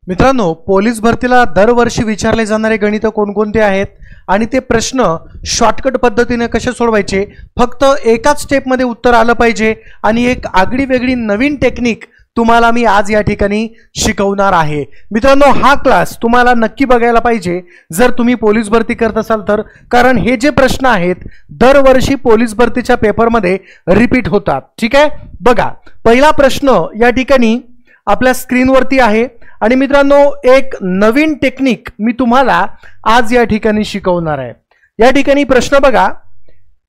मित्रांनो, पोलीस भरतीला दरवर्षी विचारले जाणारे गणित कोणकोणते आहेत आणि ते प्रश्न शॉर्टकट पद्धतीने कसे सोडवायचे, फक्त एकाच स्टेपमध्ये उत्तर आलं पाहिजे आणि एक आगळी वेगळी नवीन टेक्निक तुम्हाला मी आज या ठिकाणी शिकवणार आहे। मित्रांनो, हा क्लास तुम्हाला नक्की बघायला पाहिजे जर तुम्ही पोलीस भरती करत असाल तर, कारण हे जे प्रश्न आहेत दरवर्षी पोलीस भरतीच्या पेपरमध्ये रिपीट होतात। ठीक आहे, बघा पहिला प्रश्न या ठिकाणी आपल्या स्क्रीनवरती आहे आणि मित्रांनो एक नवीन टेक्निक मी तुम्हाला आज या ठिकाणी शिकवणार आहे। या ठिकाणी प्रश्न बघा,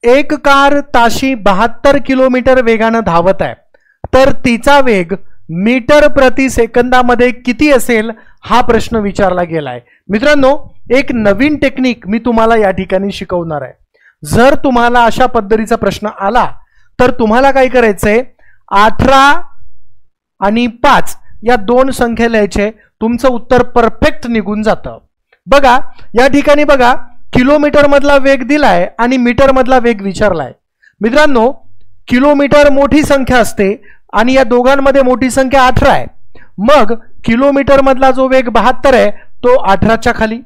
एक कार ताशी 72 किलोमीटर वेगाने धावत आहे तर तिचा वेग मीटर प्रति सेकंदामध्ये किती असेल हा प्रश्न विचारला गेलाय। मित्रांनो, एक नवीन टेक्निक मी तुम्हाला या ठिकाणी शिकवणार आहे। जर तुम्हाला अशा पद्धतीचा प्रश्न आला तर तुम्हाला काय करायचंय, 18 आणि 5 या दोन संख्या लिहायचे, तुमचं उत्तर परफेक्ट निघून जातं। बघा या ठिकाणी बघा, किलोमीटर मधला वेग दिलाय आणि मीटर मधला वेग विचारलाय। मित्रांनो, किलोमीटर मोठी संख्या असते आणि या दोघांमध्ये मोठी संख्या 18 आहे, मग किलोमीटर मधला जो वेग 72 आहे तो 18च्या खाली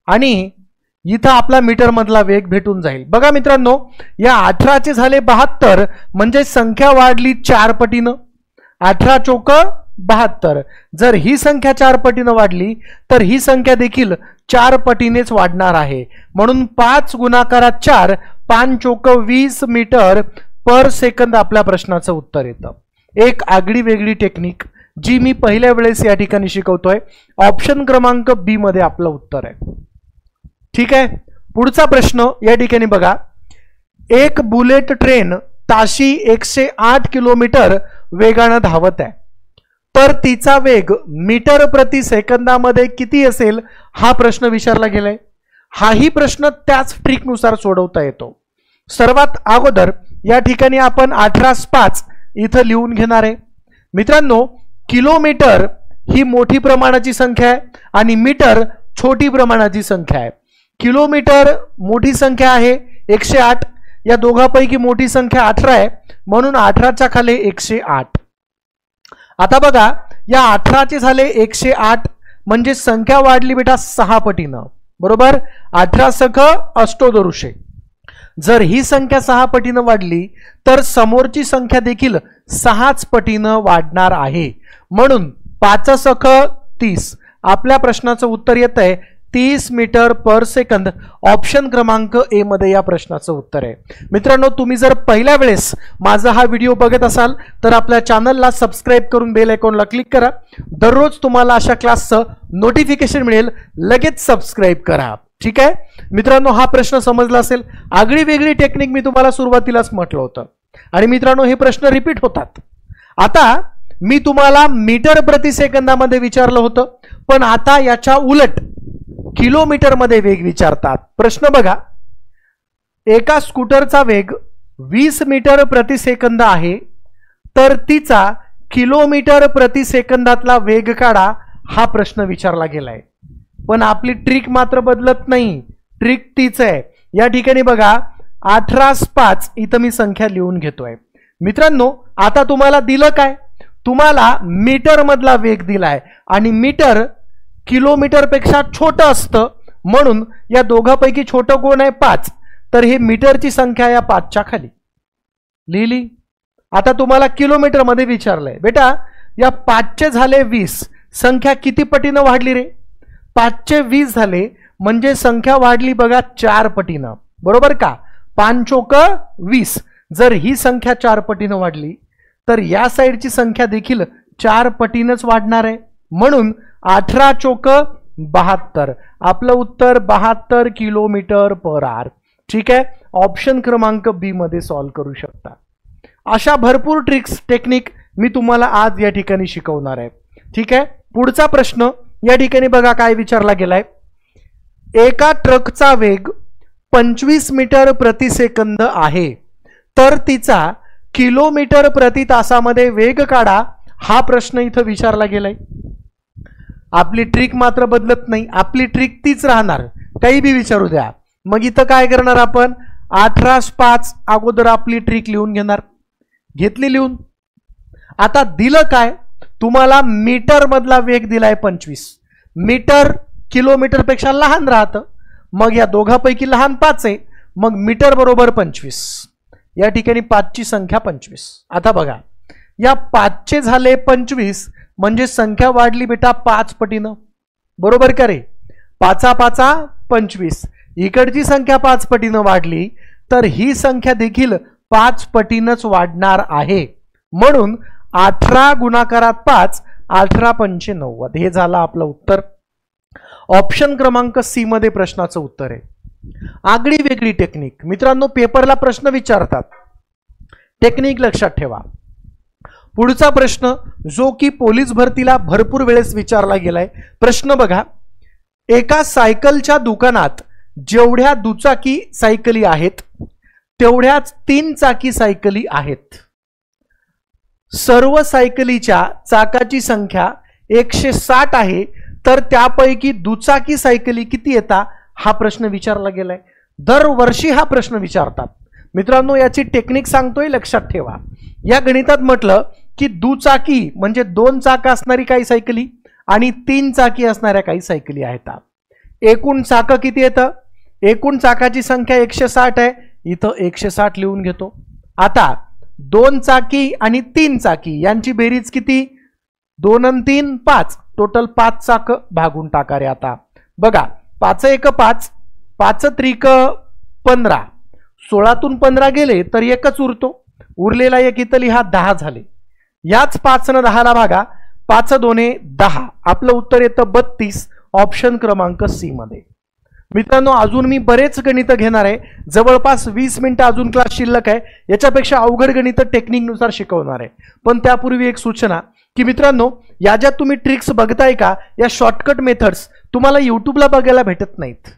आणि इथं आपला मीटर मधला वेग भेटून जाईल। बघा मित्रांनो, या 18चे झाले 72 म्हणजे संख्या वाढली 4 पटीनं, 18 चोक 72। जर ही संख्या 4 पटीनं वाढली तर ही संख्या देखील 4 पटीनेच वाढणार आहे, म्हणून 5 गुणाकारात 4, 5 चोक 20 मीटर पर सेकंद आपल्या प्रश्नाचं उत्तर येतं। एक आगळी वेगळी टेक्निक जी मी पहिल्या वेळेस या ठिकाणी शिकवतोय। ऑप्शन क्रमांक बी मध्ये आपलं उत्तर आहे। ठीक आहे, पुढचा प्रश्न या ठिकाणी बघा, एक बुलेट ट्रेन ताशी 108 किलोमीटर वेगाने धावत आहे तर तिचा वेग मीटर प्रति सेकंदामध्ये किती असेल हा प्रश्न विचारला गेलाय। हाही प्रश्न त्याच ट्रिकनुसार सोडवता येतो। सर्वात अगोदर या ठिकाणी आपण 18/5 इथं लिहून घेणार आहे। मित्रांनो, किलोमीटर ही मोठी प्रमाणाची संख्या आहे आणि मीटर छोटी प्रमाणाची संख्या आहे। किलोमीटर मोठी संख्या आहे 108, या दोघांपैकी मोठी संख्या 18 आहे, म्हणून 18च्या खाली 108। आता बघा, या 18चे झाले 108 म्हणजे संख्या वाढली बेटा 6 पटीनं, बरोबर। 18 सख अष्टोदरुषे। जर ही संख्या 6 पटीनं वाढली तर समोरची संख्या देखील 6च पटीनं वाढणार आहे, म्हणून 5 सख 30। आपल्या प्रश्नाचं उत्तर येत आहे 30 मीटर पर सेकंद। ऑप्शन क्रमांक ए मध्ये या प्रश्नाचं उत्तर आहे। मित्रांनो, तुम्ही जर पहिल्या वेळेस माझा हा व्हिडिओ बघत असाल तर आपल्या चॅनलला सबस्क्राईब करून बेल आयकॉनला क्लिक करा। दररोज तुम्हाला अशा क्लासचं नोटिफिकेशन मिळेल, लगेच सबस्क्राईब करा। ठीक आहे मित्रांनो, हा प्रश्न समजला असेल। आगळी वेगळी टेक्निक मी तुम्हाला सुरुवातीलाच म्हटलं होतं आणि मित्रांनो हे प्रश्न रिपीट होतात। आता मी तुम्हाला मीटर प्रति सेकंदामध्ये विचारलं होतं, पण आता याच्या उलट किलोमीटर मध्ये वेग विचारतात। प्रश्न बघा, एका स्कूटरचा वेग 20 मीटर प्रति सेकंद आहे तर तिचा किलोमीटर प्रति सेकंदातला वेग काढा हा प्रश्न विचारला गेलाय। पण आपली ट्रिक मात्र बदलत नाही, ट्रिक तीच आहे। या ठिकाणी बघा 18/5 इथं मी संख्या लिहून घेतोय। मित्रांनो, आता तुम्हाला दिलं काय, तुम्हाला मीटर मधला वेग दिलाय आणि मीटर किलोमीटर पेक्षा छोटं असतं, म्हणून या दोघांपैकी छोटं कोण आहे 5, तर हे मीटरची संख्या या 5च्या खाली लिहिली। आता तुम्हाला किलोमीटर मध्ये विचारलंय, बेटा या 5चे झाले 20, संख्या किती पटीनं वाढली रे, 5चे 20 झाले म्हणजे संख्या वाढली बघा 4 पटीनं, बरोबर का। 5 चोक 20। जर ही संख्या 4 पटीनं वाढली तर या साईडची संख्या देखील 4 पटीनंच वाढणार आहे, म्हणून 18 चोक 72। आपलं उत्तर 72 किलोमीटर पर आवर। ठीक आहे, ऑप्शन क्रमांक बी मध्ये सॉल्व्ह करू शकता। अशा भरपूर ट्रिक्स टेक्निक मी तुम्हाला आज या ठिकाणी शिकवणार आहे। ठीक आहे, पुढचा प्रश्न या ठिकाणी बघा काय विचारला गेलाय, एका ट्रकचा वेग 25 मीटर प्रति सेकंद आहे तर तिचा किलोमीटर प्रति तासामध्ये वेग काढा हा प्रश्न इथं विचारला गेलाय। आपली ट्रिक मात्र बदलत नाही, आपली ट्रिक तीच राहणार, काही बी विचारू द्या। मग इथं काय करणार आपण, 18/5 अगोदर आपली ट्रिक लिहून घेणार, घेतली लिहून। आता दिलं काय, तुम्हाला मीटर मधला वेग दिलाय 25, मीटर किलोमीटर पेक्षा लहान राहतं, मग या दोघांपैकी लहान 5 आहे, मग मीटर बरोबर 25, या ठिकाणी 5 ची संख्या 25. आता बघा या 5 चे झाले 25 म्हणजे संख्या वाढली बेटा 5 पटीनं, बरोबर का रे? 5 5 25, इकडची संख्या 5 पटीनं वाढली तर ही संख्या देखील 5 पटीनंच वाढणार आहे. म्हणून 18 गुणाकारात 5, 18 पंचे 90, हे झालं आपलं उत्तर. ऑप्शन क्रमांक सी मध्ये प्रश्नाचं उत्तर आहे. आगळी वेगळी टेक्निक. मित्रांनो पेपरला प्रश्न विचारतात, टेक्निक लक्षात ठेवा. पुढचा प्रश्न जो की पोलीस भरतीला भरपूर वेळेस विचारला गेलाय. प्रश्न बघा, एका सायकलच्या दुकानात जेवढ्या दुचाकी सायकली आहेत तेवढ्याच 3 चाकी सायकली आहेत. सर्व सायकलीच्या चाकाची संख्या 160 आहे, तर त्यापैकी दुचाकी सायकली किती येतात हा प्रश्न विचारला गेलाय. दरवर्षी हा प्रश्न विचारतात. मित्रांनो याची टेक्निक सांगतोय, लक्षात ठेवा. या गणितात म्हटलं की दुचाकी म्हणजे 2 चाक असणारी काही सायकली आणि 3 चाकी असणाऱ्या काही सायकली आहेत. एकूण चाक किती येतं? एकूण चाकाची संख्या 160 आहे, इथं 160 लिहून घेतो. आता 2 चाकी आणि 3 चाकी यांची बेरीज किती? 2 आणि 3 5, टोटल 5 चाक भागून टाका रे. आता बघा 5 1 5, 5 त्रिक 15, 16तून 15 गेले तर एकच उरतो, उरलेला एक इथं लिहा 10 झाले. याच 5 न 10 ला भागा, 5 2 10, आपलं उत्तर येतं 32, ऑप्शन क्रमांक सी मध्ये. मित्रांनो अजून मी बरेच गणित घेणार आहे, जवळपास 20 मिनिटं अजून क्लास शिल्लक आहे. याच्यापेक्षा अवघड गणित टेक्निकनुसार शिकवणार आहे. पण त्यापूर्वी एक सूचना की मित्रांनो या ज्या तुम्ही ट्रिक्स बघताय का, या शॉर्टकट मेथड्स तुम्हाला यूट्यूबला बघायला भेटत नाहीत.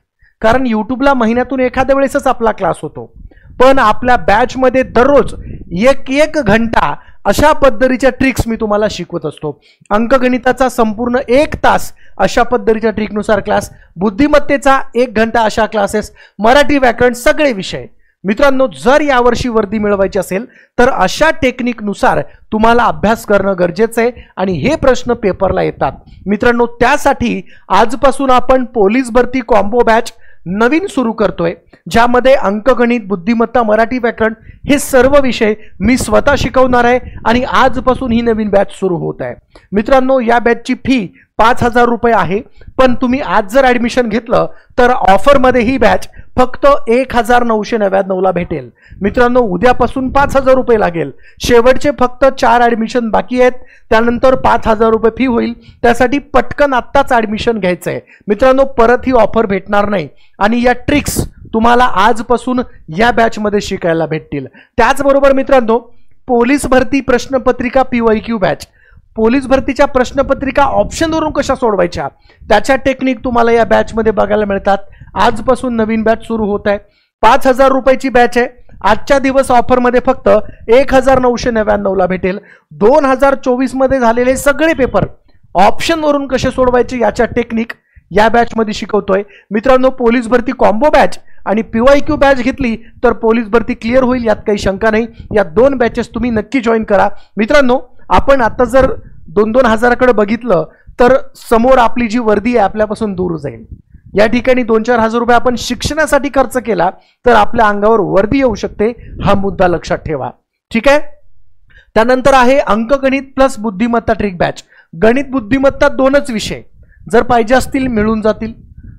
कारण यूट्यूबला महिन्यातून एखाद्या वेळेसच आपला क्लास होतो. पण आपल्या बॅच मध्ये दररोज 1 घंटा अशा पद्धतीच्या ट्रिक्स मी तुम्हाला शिकवत असतो. अंकगणिताचा संपूर्ण 1 तास अशा पद्धतीच्या ट्रिकनुसार क्लास, बुद्धिमत्तेचा 1 घंटा अशा क्लासेस, मराठी व्याकरण सगळे विषय. मित्रांनो जर यावर्षी वर्दी मिळवायची असेल तर अशा टेक्निकनुसार तुम्हाला अभ्यास करणं गरजेचं आहे आणि हे प्रश्न पेपरला येतात. मित्रांनो त्यासाठी आजपासून आपण पोलीस भरती कॉम्बो बॅच नवीन सुरू करतोय, ज्यामध्ये अंकगणित, बुद्धिमत्ता, मराठी व्याकरण हे सर्व विषय मी स्वतः शिकवणार आहे आणि आजपासून ही नवीन बॅच सुरू होत आहे. मित्रांनो या बॅचची फी 5000 रुपये आहे, पण तुम्ही आज जर ऍडमिशन घेतलं तर ऑफरमध्ये ही बॅच फक्त 1999 ला भेटेल. मित्रांनो उद्यापासून 5000 रुपये लागेल. शेवटचे फक्त 4 ऍडमिशन बाकी आहेत, त्यानंतर 5000 रुपये फी होईल. त्यासाठी पटकन आत्ताच ऍडमिशन घ्यायचं आहे. मित्रांनो परत ही ऑफर भेटणार नाही आणि या ट्रिक्स तुम्हाला आजपासून या बॅच मध्ये शिकायला भेटतील. त्याचबरोबर मित्रांनो पोलीस भरती प्रश्नपत्रिका PYQ बॅच, पोलीस भरतीच्या प्रश्नपत्रिका ऑप्शनवरून कशा सोडवायच्या त्याच्या टेक्निक तुम्हाला या बॅच मध्ये बघायला मिळतात. आजपासून नवीन बॅच सुरू होत आहे. 5000 रुपयाची बॅच आहे. आजच्या दिवस ऑफर मध्ये फक्त 1999 ला भेटेल. 2024 मध्ये झालेले सगळे पेपर ऑप्शन वरून कसे सोडवायचे याच्या टेक्निक या बॅच मध्ये शिकवतोय. मित्रांनो पोलीस भरती कॉम्बो बॅच आणि PYQ बॅच घेतली तर पोलीस भरती क्लिअर होईल, यात काही शंका नाही. या 2 बॅचेस तुम्ही नक्की जॉईन करा. मित्रांनो आपण आता जर 2-2 हजाराकडे बघितलं तर समोर आपली जी वर्दी आहे आपल्यापासून दूर जाईल. या ठिकाणी 2-4 हजार रुपये आपण शिक्षणासाठी खर्च केला तर आपल्या अंगावर वर्दी येऊ शकते, हा मुद्दा लक्षात ठेवा. ठीक आहे. त्यानंतर आहे अंकगणित प्लस बुद्धिमत्ता ट्रिक बॅच. गणित बुद्धिमत्ता 2च विषय जर पाहिजे असतील मिळून जातील.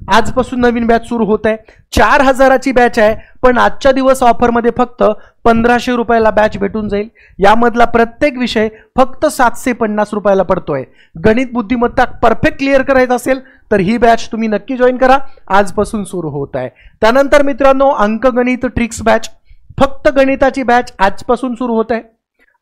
आजपासून नवीन बॅच सुरू होत आहे. 4000ची बॅच आहे, पण आजच्या दिवस ऑफरमध्ये फक्त 1500 रुपयाला बॅच भेटून जाईल. यामधला प्रत्येक विषय फक्त 750 रुपयाला पडतोय. गणित बुद्धिमत्ता परफेक्ट क्लिअर करायचं असेल तर ही बॅच तुम्ही नक्की जॉईन करा, आजपासून सुरू होत आहे. त्यानंतर मित्रांनो अंकगणित ट्रिक्स बॅच, फक्त गणिताची बॅच आजपासून सुरू होत आहे.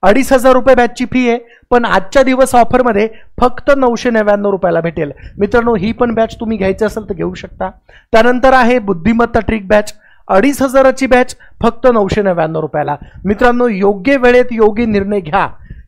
2500 रुपये बॅचची फी आहे, पण आजच्या दिवस ऑफरमध्ये फक्त 999 रुपयाला भेटेल. मित्रांनो ही पण बॅच तुम्ही घ्यायची असेल तर घेऊ शकता. त्यानंतर आहे बुद्धिमत्ता ट्रिक बॅच, 2500ची बॅच फक्त 999 रुपयाला. मित्रांनो योग्य वेळेत योग्य निर्णय घ्या.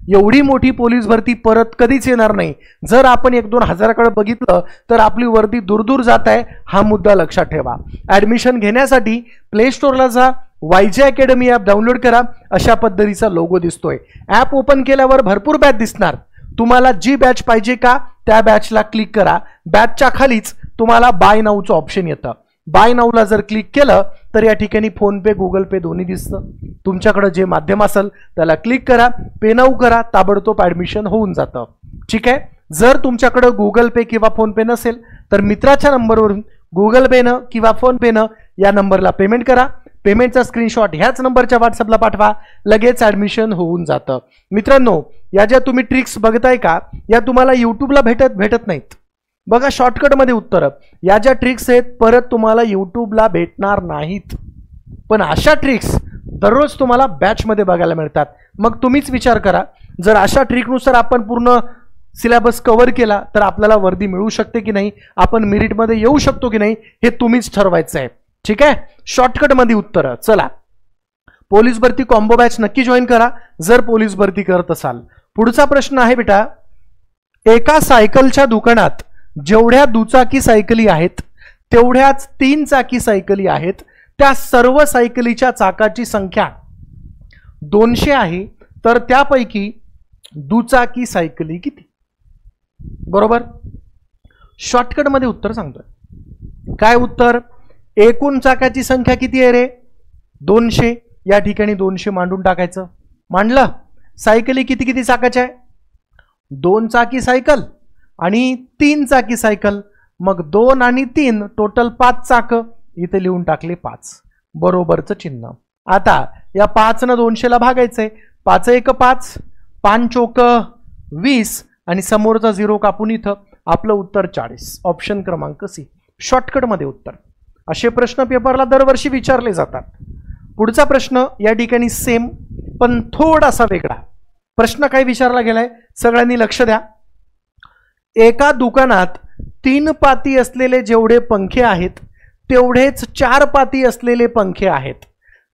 एवढी मोठी पोलीस भरती परत कधीच येणार नाही. जर आपण 1-2 हजाराकडे बघितलं तर आपली वर्दी दूर जात आहे, हा मुद्दा लक्षात ठेवा. ऍडमिशन घेण्यासाठी प्ले स्टोअरला जा, YJ अकॅडमी ॲप डाउनलोड करा. अशा पद्धतीचा लोगो दिसतोय. ॲप ओपन केल्यावर भरपूर बॅच दिसणार. तुम्हाला जी बॅच पाहिजे का त्या बॅचला क्लिक करा. बॅचच्या खालीच तुम्हाला बाय नाऊचं ऑप्शन येतं. बाय नाऊला जर क्लिक केलं तर या ठिकाणी फोन पे गुगल पे दोन्ही दिसतं. तुमच्याकडे जे माध्यम असेल त्याला क्लिक करा, पे नाऊ करा, ताबडतोब ऍडमिशन होऊन जातं. ठीक आहे. जर तुमच्याकडे गुगल पे किंवा फोन पे नसेल तर मित्राच्या नंबरवरून गुगल पेनं किंवा फोन पेनं या नंबरला पेमेंट करा. पेमेंटचा स्क्रीनशॉट ह्याच नंबरच्या व्हॉट्सअपला पाठवा, लगेच ऍडमिशन होऊन जातं. मित्रांनो, या ज्या तुम्ही ट्रिक्स बघताय का या तुम्हाला युट्यूबला भेटत नाहीत. बघा शॉर्टकटमध्ये उत्तर, या ज्या ट्रिक्स आहेत परत तुम्हाला युट्यूबला भेटणार नाहीत. पण अशा ट्रिक्स दररोज तुम्हाला बॅचमध्ये बघायला मिळतात. मग तुम्हीच विचार करा, जर अशा ट्रिकनुसार आपण पूर्ण सिलेबस कव्हर केला तर आपल्याला वर्दी मिळू शकते की नाही, आपण मेरिटमध्ये येऊ शकतो की नाही, हे तुम्हीच ठरवायचं आहे. ठीक आहे. शॉर्टकटमध्ये उत्तर. चला, पोलीस भरती कॉम्बो बॅच नक्की जॉईन करा जर पोलीस भरती करत असाल. पुढचा प्रश्न आहे बेटा, एका सायकलच्या दुकानात जेवढ्या दुचाकी सायकली आहेत तेवढ्याच 3 चाकी सायकली आहेत. त्या सर्व सायकलीच्या चाकाची संख्या 200 आहे, तर त्यापैकी दुचाकी सायकली किती? बरोबर. शॉर्टकटमध्ये उत्तर सांगतोय. काय उत्तर? एकूण चाकाची संख्या किती आहे रे? 200. या ठिकाणी 200 मांडून टाकायचं. मांडलं. सायकली किती किती चाकाच्या आहे? 2 चाकी सायकल आणि 3 चाकी सायकल. मग 2 आणि 3 टोटल 5 चाक. इथे लिहून टाकले 5. बरोबरचं चिन्ह. आता या 5 न 200 ला भागायचंय. 5 1 5, 5 चोक 20 आणि समोरचा 0 कापून इथं. आपलं उत्तर 40. ऑप्शन क्रमांक सी. शॉर्टकटमध्ये उत्तर. असे प्रश्न पेपरला दरवर्षी विचारले जातात. पुढचा प्रश्न या ठिकाणी सेम पण थोडासा वेगळा. प्रश्न काय विचारला गेलाय सगळ्यांनी लक्ष द्या. एका दुकानात 3 पाती असलेले जेवढे पंखे आहेत तेवढेच 4 पाती असलेले पंखे आहेत.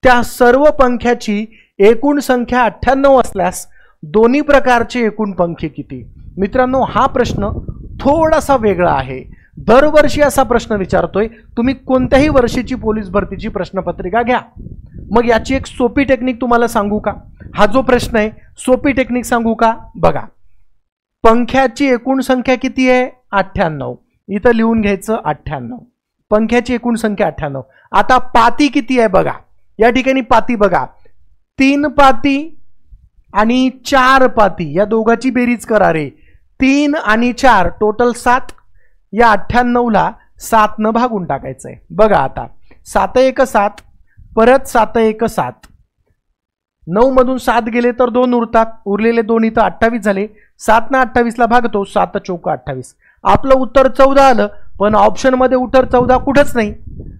त्या सर्व पंख्याची एकूण संख्या 98 असल्यास दोन्ही प्रकारचे एकूण पंखे किती? मित्रांनो, हा प्रश्न थोडासा वेगळा आहे. दरवर्षी असा प्रश्न विचारतोय. तुम्ही कोणत्याही वर्षीची पोलीस भरतीची प्रश्नपत्रिका घ्या. मग याची एक सोपी टेक्निक तुम्हाला सांगू का? हा जो प्रश्न आहे सोपी टेक्निक सांगू का? बघा, पंख्याची एकूण संख्या किती आहे? 98. इथं लिहून घ्यायचं 98. पंख्याची एकूण संख्या 98. आता पाती किती आहे बघा. या ठिकाणी पाती बघा, 3 पाती आणि 4 पाती या दोघांची बेरीज करा रे. 3 आणि 4 टोटल 7. या 98 ला 7 न भागून टाकायचंय. बघा आता 7 1 7, परत 7 1 7. 9 मधून 7 गेले तर 2 उरतात. उरलेले 2 इथं 28 झाले. 7 न 28 ला भागतो. 7 चौक 28. आपलं उत्तर 14 आलं. पण ऑप्शन मध्ये उत्तर 14 कुठंच नाही.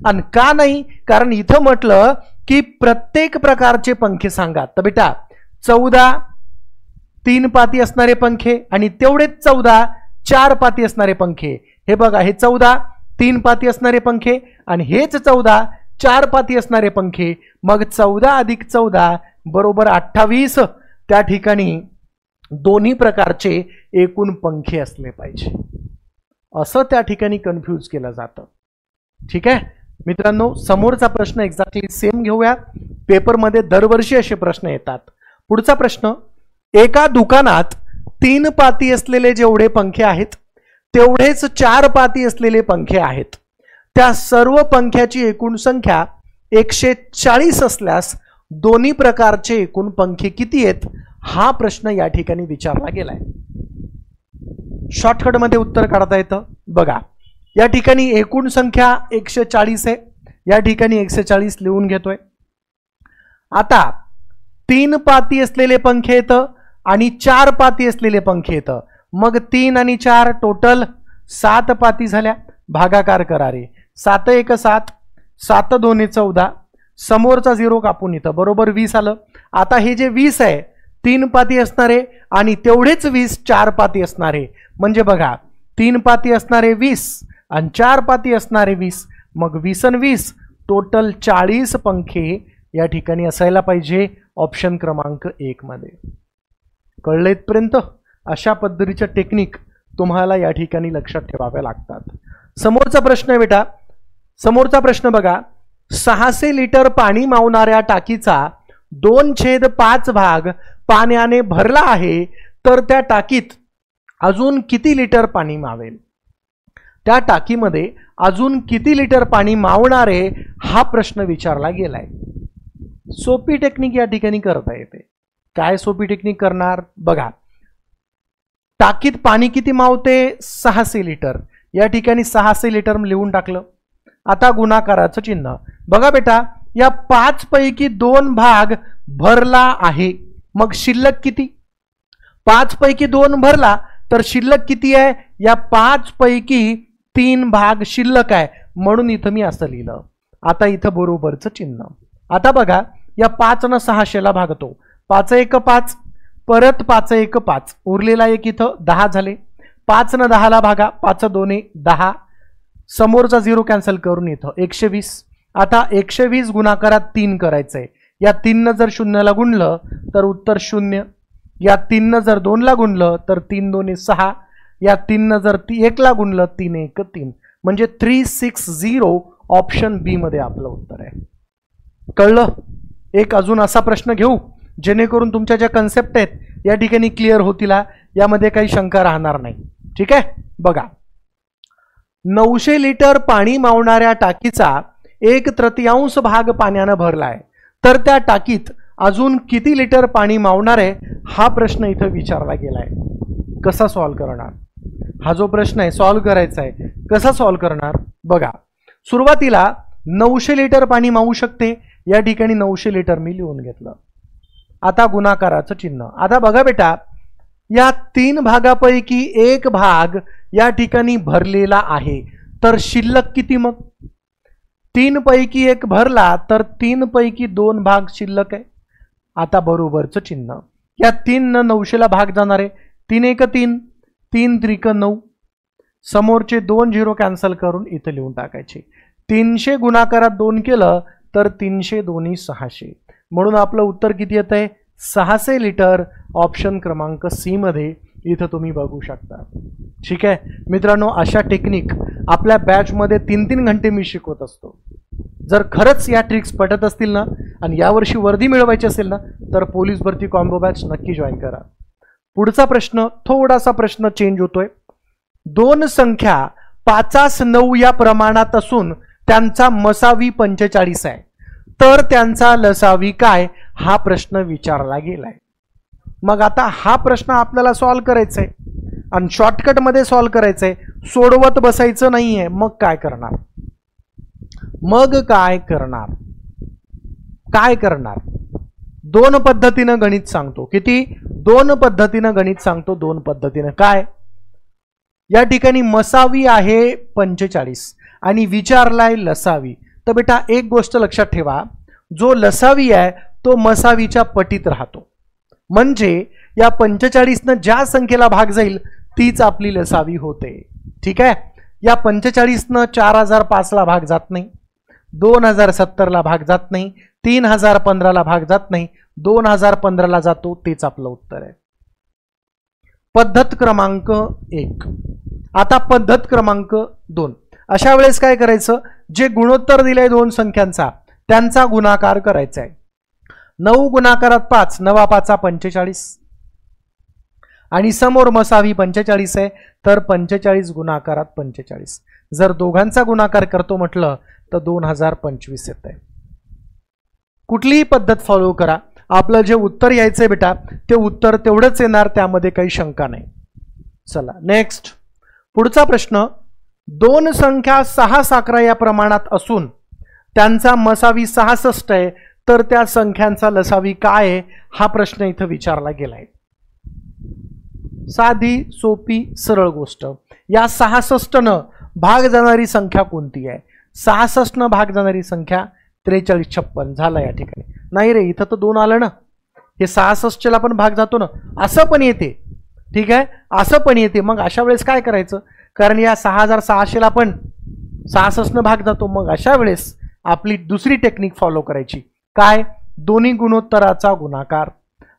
आणि का नाही? कारण इथं म्हटलं की प्रत्येक प्रकारचे पंखे सांगा. तर बेटा 14 3 पाती असणारे पंखे आणि तेवढेच 14 4 पाती असणारे पंखे. हे बघा, हे 14 3 पाती असणारे पंखे आणि हेच 14 4 पाती असणारे पंखे. मग 14 अधिक 14 बरोबर 28. त्या ठिकाणी दोन्ही प्रकारचे एकूण पंखे असले पाहिजे असं त्या ठिकाणी कन्फ्यूज केलं जातं. ठीक आहे मित्रांनो, समोरचा प्रश्न एक्झॅक्टली सेम घेऊया. पेपरमध्ये दरवर्षी असे प्रश्न येतात. पुढचा प्रश्न, एका दुकानात 3 पाती असलेले जेवढे पंखे आहेत तेवढेच 4 पाती असलेले पंखे आहेत. त्या सर्व पंख्याची एकूण संख्या 140 असल्यास दोन्ही प्रकारचे एकूण पंखे किती आहेत? हा प्रश्न या ठिकाणी विचारला गेलाय. शॉर्टकटमध्ये उत्तर काढता येतं. बघा, या ठिकाणी एकूण संख्या 140 आहे. या ठिकाणी 140 लिहून घेतोय. आता 3 पाती असलेले पंखे येतं आणि 4 पाती असलेले पंखे येतं. मग 3 आणि 4 टोटल 7 पाती झाल्या. भागाकार करा रे. 7 1 7, 7 2 14. समोरचा 0 कापून इथं बरोबर 20 आलं. आता हे जे 20 आहे 3 पाती असणारे आणि तेवढेच 20 4 पाती असणारे. म्हणजे बघा, 3 पाती असणारे 20 आणि 4 पाती असणारे 20. मग 20 आणि 20 टोटल 40 पंखे या ठिकाणी असायला पाहिजे ऑप्शन क्रमांक 1 मध्ये. कळलं इथपर्यंत? अशा पद्धतीच्या टेक्निक तुम्हाला या ठिकाणी लक्षात ठेवाव्या लागतात. समोरचा प्रश्न आहे बेटा. समोरचा प्रश्न बघा, 600 लिटर पाणी मावणाऱ्या टाकीचा 2/5 भाग पाण्याने भरला आहे, तर त्या टाकीत अजून किती लिटर पाणी मावेल, त्या टाकीमध्ये अजून किती लिटर पाणी मावणार आहे हा प्रश्न विचारला गेलाय. सोपी टेक्निक या ठिकाणी करता येते. काय सोपी टेक्निक करणार बघा. टाकीत पाणी किती मावते 600 लिटर, या ठिकाणी 600 लिटर लिहून टाकलं. आता गुणाकाराचं चिन्ह बघा बेटा, या 5 पैकी 2 भाग भरला आहे, मग शिल्लक किती. 5 पैकी 2 भरला तर शिल्लक किती आहे, या 5 पैकी 3 भाग शिल्लक आहे, म्हणून इथं मी असं लिहिलं. आता इथं बरोबरचं चिन्ह. आता बघा, या 5 न 600 भागतो, 5 1 5, परत 5 1 5, उरलेला एक इथं 10 झाले. 5 न 10 भागा, 5 2 10, समोरचा 0 कॅन्सल करून इथं 120. आता 120 गुणाकारात 3 करायचंय. या 3 न जर 0 ला गुणलं तर उत्तर 0. या 3 न जर 2 ला गुणलं तर 3 2 6. या 3 न जर 1 ला गुणलं 3 1 3, म्हणजे 360 ऑप्शन बी मध्ये आपलं उत्तर आहे. कळलं. एक अजून असा प्रश्न घेऊ जेणेकरून तुमच्या ज्या कन्सेप्ट आहेत या ठिकाणी क्लिअर होतील, यामध्ये काही शंका राहणार नाही. ठीक आहे. बघा, 900 लिटर पाणी मावणाऱ्या टाकीचा 1/3 भाग पाण्यानं भरला आहे, तर त्या टाकीत अजून किती लिटर पाणी मावणार आहे हा प्रश्न इथं विचारला गेलाय. कसा सॉल्व्ह करणार हा जो प्रश्न आहे, सॉल्व्ह करायचा आहे, कसा सॉल्व्ह करणार बघा. सुरुवातीला 900 लिटर पाणी मावू शकते, या ठिकाणी 900 लिटर मी लिहून घेतलं. आता गुणाकाराचं चिन्ह. आता बघा बेटा, या 3 भागापैकी 1 भाग या ठिकाणी भरलेला आहे, तर शिल्लक किती. मग 3 पैकी 1 भरला तर 3 पैकी 2 भाग शिल्लक आहे. आता बरोबरचं चिन्ह. या 3 न 900 ला भाग जाणार आहे, 3 1 3, 3 3 9, समोरचे 2 0 कॅन्सल करून इथं लिहून टाकायचे. 300 गुणाकारात 2 केलं तर 300 2 600, म्हणून आपलं उत्तर किती येत आहे 600 लिटर. ऑप्शन क्रमांक सी मध्ये इथं तुम्ही बघू शकता. ठीक आहे मित्रांनो, अशा टेक्निक आपल्या बॅचमध्ये 3-3 घंटे मी शिकवत असतो. जर खरंच या ट्रिक्स पटत असतील ना आणि यावर्षी वर्दी मिळवायची असेल ना तर पोलीस भरती कॉम्बो बॅच नक्की जॉईन करा. पुढचा प्रश्न, थोडासा प्रश्न चेंज होतोय. 2 संख्या 5 9 या प्रमाणात असून त्यांचा मसावी 45 आहे, तर त्यांचा लसावी काय हा प्रश्न विचारला गेलाय. मग आता हा प्रश्न आपल्याला सॉल्व्ह करायचा आहे आणि शॉर्टकटमध्ये सॉल्व्ह करायचं आहे, सोडवत बसायचं नाहीये. मग काय करणार, काय करणार 2 पद्धतीनं गणित सांगतो. किती 2 पद्धतीनं गणित सांगतो. 2 पद्धतीनं काय, या ठिकाणी मसावी आहे 45 आणि विचारलाय लसावी. तर बेटा एक गोष्ट लक्षात ठेवा, जो लसावी आहे तो मसावीच्या पटीत राहतो, म्हणजे या 45 न ज्या संख्येला भाग जाईल तीच आपली लसावी होते. ठीक आहे. या 45 न 4005 ला भाग जात नाही, 2070 ला भाग जात नाही, 3015 ला भाग जात नाही, 2015 ला जातो, तेच आपलं उत्तर आहे. पद्धत क्रमांक 1. आता पद्धत क्रमांक 2. अशा वेळेस काय करायचं, जे गुणोत्तर दिलंय 2 संख्यांचा त्यांचा गुणाकार करायचा आहे. 9 गुणाकारात 5, 9 5 45 आणि समोर मसावी 45 आहे, तर 45 गुणाकारात 45. जर दोघांचा गुणाकार करतो म्हटलं तर 2025 येत आहे. कुठलीही पद्धत फॉलो करा, आपलं जे उत्तर यायचंय बेटा ते उत्तर तेवढंच येणार, त्यामध्ये काही शंका नाही. चला नेक्स्ट. पुढचा प्रश्न, 2 संख्या 6 11 या प्रमाणात असून त्यांचा मसावी 66 आहे, तर त्या संख्यांचा लसावी काय आहे हा प्रश्न इथं विचारला गेलाय. साधी सोपी सरळ गोष्ट. या 66 न भाग जाणारी संख्या कोणती आहे. 66 न भाग जाणारी संख्या 43 56 झाला या ठिकाणी. नाही रे, इथं तर 2 आलं ना, हे 66 ला पण भाग जातो ना, असं पण येते. ठीक आहे, असं पण येते. मग अशा वेळेस काय करायचं, कारण या 6600 ला पण 66 न भाग जातो. मग अशा वेळेस आपली दुसरी टेक्निक फॉलो करायची. काय, दोन्ही गुणोत्तराचा गुणाकार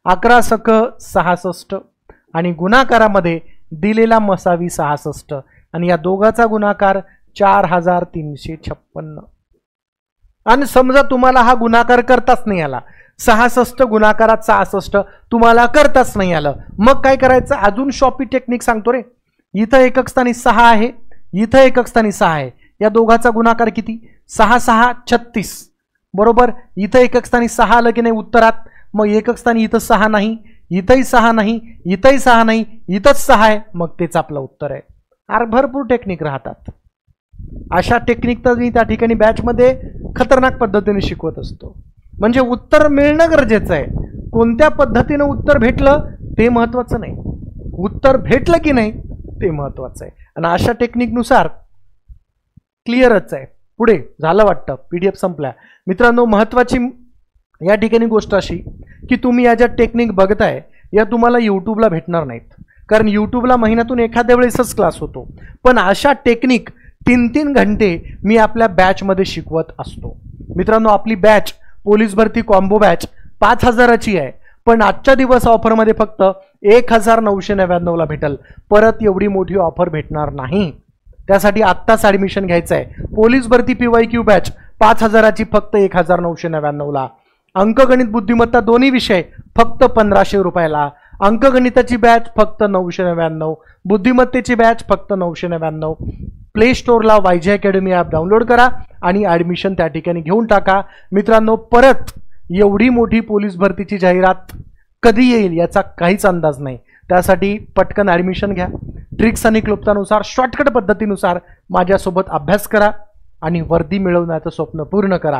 11 सक 66 आणि गुणाकारामध्ये दिलेला मसावी 66 आणि या दोघाचा गुणाकार 4356. आणि समजा तुम्हाला हा गुणाकार करताच नाही आला 66 गुणाकारात 66 तुम्हाला करताच नाही आलं, मग काय करायचं? अजून शॉपी टेक्निक सांगतो रे. इथं एकक स्थानी 6 आहे, इथं एकक स्थानी 6 आहे, या दोघाचा गुणाकार किती? 6 6 36 बरोबर. इथं एकक स्थानी 6 आलं की नाही उत्तरात, मग एकक स्थानी इथं 6 नाही, इथंही 6 नाही, इथंही 6 नाही, इथंच 6 आहे, मग तेच आपलं उत्तर आहे. भरपूर टेक्निक राहतात. अशा टेक्निक तर मी त्या ठिकाणी बॅचमध्ये खतरनाक पद्धतीने शिकवत असतो. म्हणजे उत्तर मिळणं गरजेचं आहे. कोणत्या पद्धतीनं उत्तर भेटलं ते महत्वाचं नाही, उत्तर भेटलं की नाही ते महत्वाचं आहे. आणि अशा टेक्निकनुसार क्लिअरच आहे. पुढे झालं वाटतं, PDF संपल्या. मित्रांनो, महत्वाची या ठिकाणी गोष्ट अशी की तुम्ही या ज्या टेक्निक बघताय या तुम्हाला यूट्यूबला भेटणार नाहीत, कारण यूट्यूबला महिन्यातून एखाद्या वेळेसच क्लास होतो. पण अशा टेक्निक 3-3 घंटे मी आपल्या बॅचमध्ये शिकवत असतो. मित्रांनो, आपली बॅच पोलीस भरती कॉम्बो बॅच 5000ची आहे, पण आजच्या दिवस ऑफरमध्ये फक्त 1999ला भेटल. परत एवढी मोठी ऑफर भेटणार नाही. त्यासाठी आत्ताच ॲडमिशन घ्यायचं आहे. पोलीस भरती PYQ बॅच 5000ची फक्त 1999ला. अंकगणित बुद्धिमत्ता दोन्ही विषय फक्त 1500 रुपयाला. अंकगणिताची बॅच फक्त 999, बुद्धिमत्तेची बॅच फक्त 999. प्ले स्टोअरला YG अकॅडमी ॲप डाउनलोड करा आणि ॲडमिशन त्या ठिकाणी घेऊन टाका. मित्रांनो, परत एवढी मोठी पोलीस भरतीची जाहिरात कधी येईल याचा काहीच अंदाज नाही. त्यासाठी पटकन ॲडमिशन घ्या. ट्रिक्स आणि क्लुप्तानुसार शॉर्टकट पद्धतीनुसार माझ्यासोबत अभ्यास करा आणि वर्दी मिळवण्याचं स्वप्न पूर्ण करा.